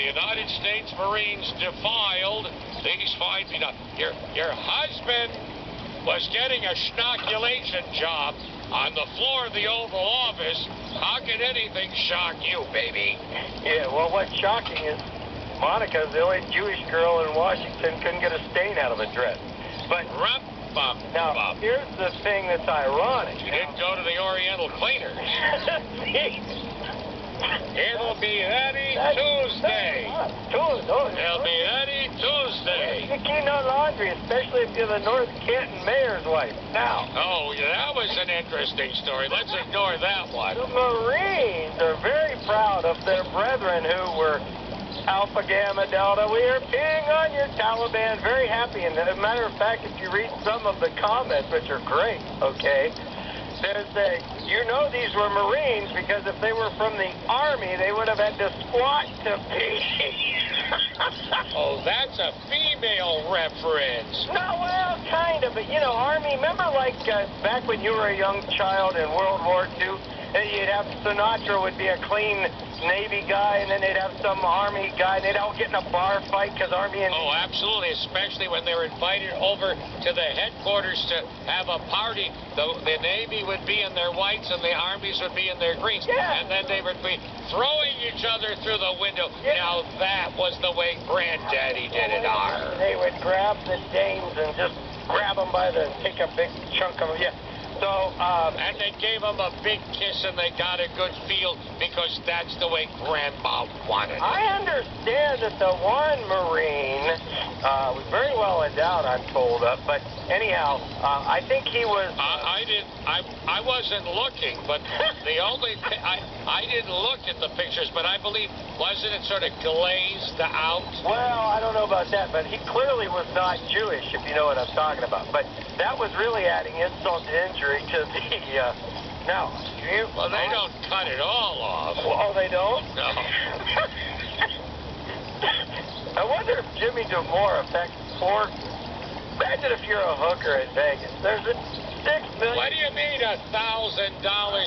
United States Marines defiled these fine people. Your husband was getting a schnoculation job on the floor of the Oval Office. How can anything shock you, baby? Yeah, well, what's shocking is Monica's the only Jewish girl in Washington couldn't get a stain out of a dress. But now, here's the thing that's ironic. You didn't go to the Oriental Cleaners. It'll be Eddie Tuesday. It'll be Eddie Tuesday. You keep no laundry, especially if you're the North Canton mayor's wife. Now. Oh, yeah, that was an interesting story. Let's ignore that one. The Marines are very proud of their brethren who were Alpha, Gamma, Delta. We are peeing on your Taliban. Very happy. And as a matter of fact, if you read some of the comments, which are great, okay, there's you know these were Marines because if they were from the Army, they would have had to squat to pee. Oh, that's a female reference. No, well, kind of. But, you know, Army, remember like back when you were a young child in World War II, you'd have Sinatra would be a clean Navy guy, and then they'd have some Army guy, and they'd all get in a bar fight because Army and... Oh, absolutely, especially when they were invited over to the headquarters to have a party. The Navy would be in their whites and the Armies would be in their greens. Yeah. And then they would be throwing each other through the window. Yeah. Now, that was the way Granddaddy did it. They would grab the dames and just grab them by the... take a big chunk of them. Yeah. So, and they gave them a big kiss and they got a good feel because that's the way Grandma wanted it. I understand that the one Marine was very well endowed, I'm told, but anyhow, I think he was... I wasn't looking, but the only... I didn't look at the pictures, but I believe, wasn't it sort of glazed out? Well, I don't know about that, but he clearly was not Jewish, if you know what I'm talking about. But that was really adding insult to injury to the... now, well, they don't cut it all off. Oh, they don't? No. I wonder if Jimmy Damore affects pork. Imagine if you're a hooker in Vegas. There's a $6 million... What do you mean $1,000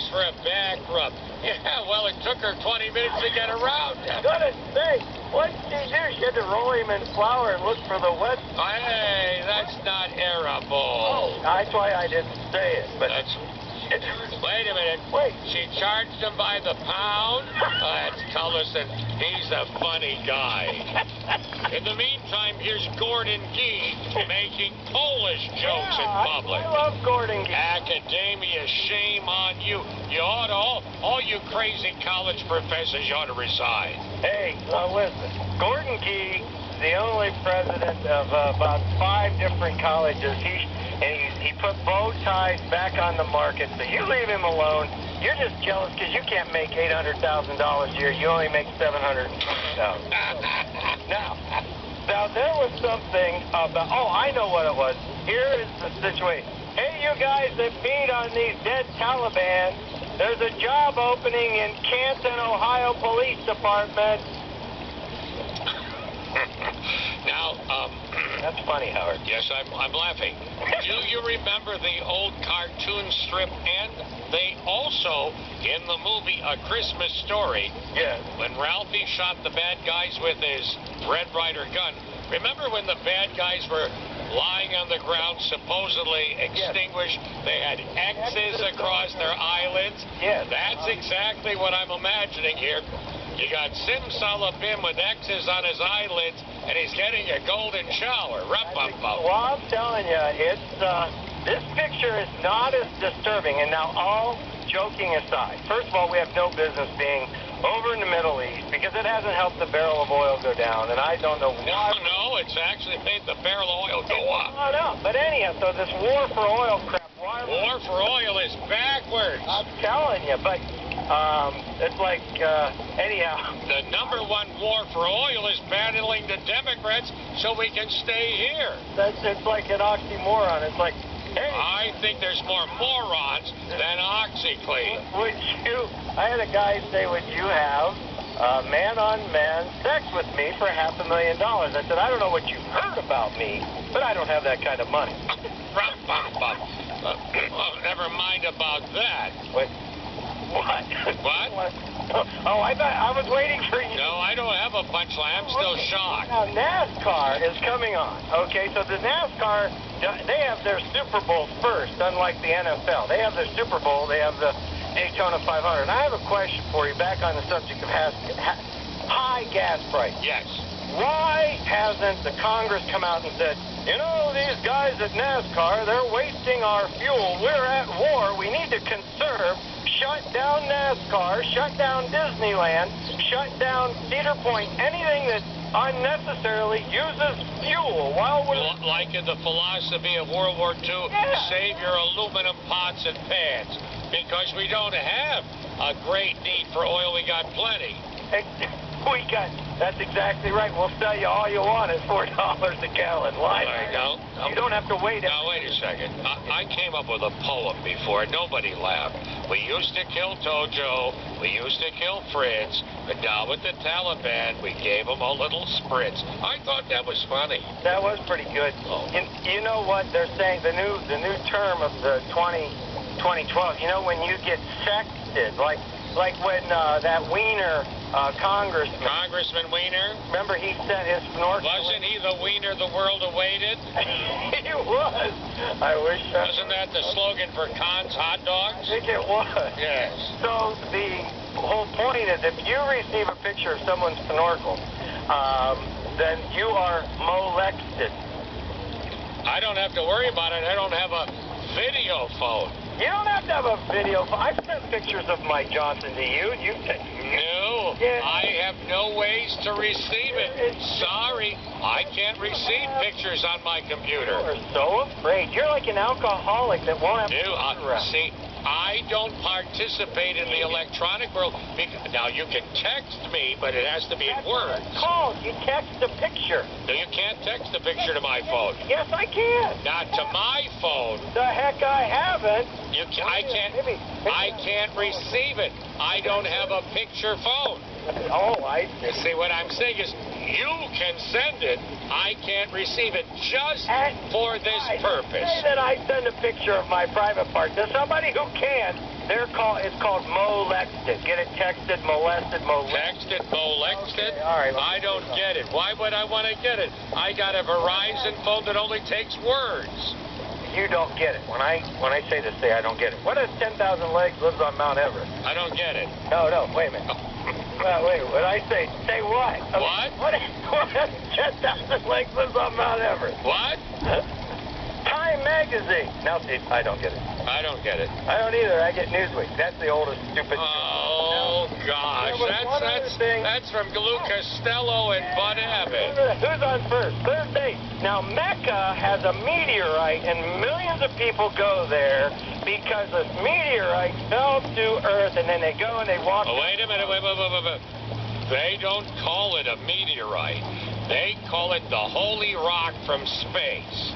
for a back rub? Yeah, well, it took her 20 minutes to get around him. Gotta say, what did she do? She had to roll him in flour and look for the wet... Hey, that's not arable. Oh, that's why I didn't say it, but... Wait a minute. Wait. She charged him by the pound? That's Cullison. He's a funny guy. In the meantime, here's Gordon Gee making Polish jokes in public. I love Gordon Gee. Academia, shame on you. You ought to, all you crazy college professors, you ought to resign. Hey, listen. Gordon Gee, the only president of about 5 different colleges. He put bow ties back on the market, so you leave him alone. You're just jealous because you can't make $800,000 a year. You only make $720,000. Now, there was something about... Oh, I know what it was. Here is the situation. Hey, you guys that beat on these dead Taliban, there's a job opening in Canton, Ohio Police Department. Now, that's funny, Howard. Yes, I'm laughing. Do you remember the old cartoon strip? And they also, in the movie A Christmas Story, yes, when Ralphie shot the bad guys with his Red Ryder gun, remember when the bad guys were lying on the ground, supposedly extinguished? Yes. They had X's across their eyelids? Yes. That's exactly what I'm imagining here. You got Simsalabim with X's on his eyelids, and he's getting a golden shower. Well, I'm telling you, it's this picture is not as disturbing. And now, all joking aside, first of all, we have no business being over in the Middle East because it hasn't helped the barrel of oil go down, and I don't know why. No, it's actually made the barrel of oil go up. Oh, no, but anyhow, so this war for oil crap. War for oil is backwards. I'm telling you, but... it's like, anyhow. The #1 war for oil is battling the Democrats so we can stay here. It's like an oxymoron. It's like, hey. I think there's more morons than OxyClean. Would you, I had a guy say, would you have man-on-man sex with me for $500,000? I said, I don't know what you've heard about me, but I don't have that kind of money. Never mind about that. Wait. What? What? Oh, I thought I was waiting for you. No, I don't have a punchline. I'm still shocked. Now, NASCAR is coming on. Okay, so the NASCAR, they have their Super Bowl first, unlike the NFL. They have their Super Bowl. They have the Daytona 500. And I have a question for you back on the subject of high gas price. Yes. Why hasn't the Congress come out and said, you know, these guys at NASCAR, they're wasting our fuel. We're at war. We need to conserve. Shut down NASCAR, shut down Disneyland, shut down Cedar Point, anything that unnecessarily uses fuel while we're... Like in the philosophy of World War II, save your aluminum pots and pans. Because we don't have a great need for oil. We got plenty. That's exactly right. We'll sell you all you want at $4 a gallon. Why? You don't have to wait. Now, wait a second. I came up with a poem before. Nobody laughed. We used to kill Tojo. We used to kill Fritz. But now with the Taliban, we gave them a little spritz. I thought that was funny. That was pretty good. Oh. You know what they're saying? The new term of the 2012. You know, when you get sexted, like when that Wiener Congressman Wiener? Remember he sent his snorkel? Wasn't he the Wiener the world awaited? He was. I wish. Wasn't that the slogan for Kahn's hot dogs? I think it was. Yes. So the whole point is, if you receive a picture of someone's snorkel, then you are molested. I don't have to worry about it. I don't have a video phone. You don't have to have a video phone. I've sent pictures of Mike Johnson to you. No, yeah. I have no ways to receive it. Sorry, I can't receive pictures on my computer. You are so afraid. You're like an alcoholic that won't have see, I don't participate in the electronic world. Now, you can text me, but it has to be in words. Call. You text a picture. No, you can't text a picture to my phone. Yes, I can. Not to my phone. The heck I haven't. I can't receive it. I don't have a picture phone. Oh, I see. You see, what I'm saying is, you can send it. I can't receive it just for this purpose. Say that I send a picture of my private part to somebody who can. It's called molested. Get it texted, molested. Texted, molested? Okay, all right. I don't get it. Why would I want to get it? I got a Verizon phone that only takes words. You don't get it. When I say this, say I don't get it. What if 10,000 legs lives on Mount Everest? I don't get it. No, wait a minute. Wait, what I say what? What? What if 10,000 legs lives on Mount Everest? What? Time magazine. Now, see, I don't get it. I don't get it. I don't either. I get Newsweek. That's the oldest stupid. Oh, gosh. That's from Lou Costello and Bud Abbott. Who's on first? Thursday. Now, Mecca has a meteorite, and millions of people go there because this meteorite fell to Earth, and then they go and they walk. Oh, wait a minute. Wait. They don't call it a meteorite. They call it the holy rock from space.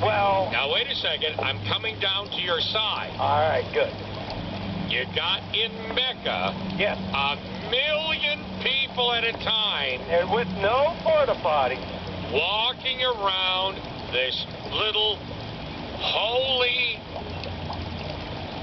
Well... Now, wait a second. I'm coming down to your side. All right, good. You got in Mecca... Yes. 1 million people at a time... And with no porta potty. Walking around this little holy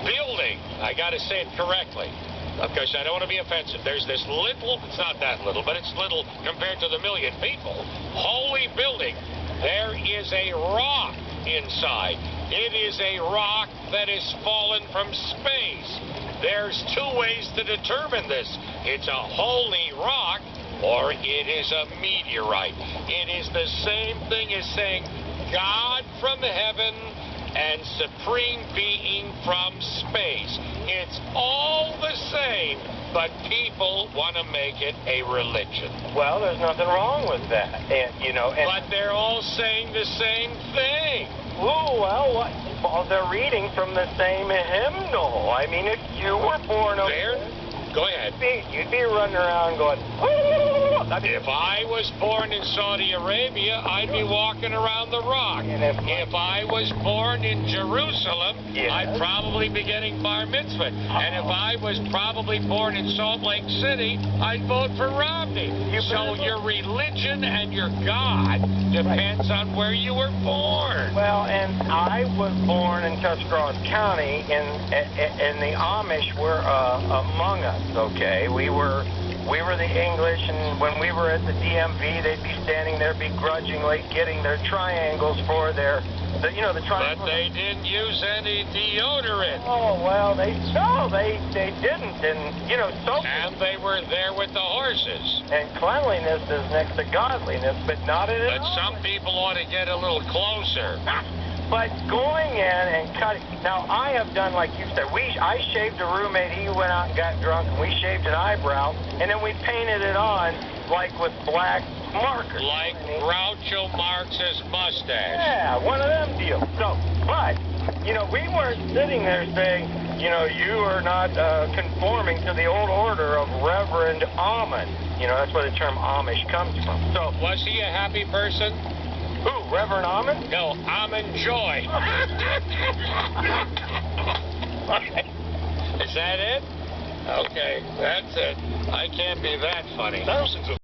building. I got to say it correctly. Because I don't want to be offensive. There's this little... It's not that little, but it's little compared to the 1 million people. Holy building. There is a rock inside. It is a rock that has fallen from space. There's 2 ways to determine this. It's a holy rock or it is a meteorite. It is the same thing as saying God from heaven and supreme being from space. It's all the same, but people want to make it a religion. Well, there's nothing wrong with that. But they're all saying the same thing. Ooh, well, what? Well, they're reading from the same hymnal. I mean, if you were born over there, go ahead. You'd be running around going, If I was born in Saudi Arabia, I'd be walking around the rock. If I was born in Jerusalem, I'd probably be getting bar mitzvah. And if I was probably born in Salt Lake City, I'd vote for Romney. So your religion and your God depends on where you were born. Well, and I was born in Tuscarawas County, and the Amish were among us, okay? We were the English, and when we were at the DMV, they'd be standing there begrudgingly getting their triangles for the triangles. But they didn't use any deodorant. Oh, well, they didn't, and, soap. And they were there with the horses. And cleanliness is next to godliness, but not in it. But some people ought to get a little closer. But going in and cutting. Now, I have done, like you said, I shaved a roommate. He went out and got drunk, and we shaved an eyebrow, and then we painted it on, like with black markers. Like Groucho Marx's mustache. Yeah, one of them deals. So, but, we weren't sitting there saying, you are not conforming to the old order of Reverend Almond. That's where the term Amish comes from. So, was he a happy person? Who, Reverend Almond? No, Almond Joy. Is that it? Okay, that's it. I can't be that funny. Thousands of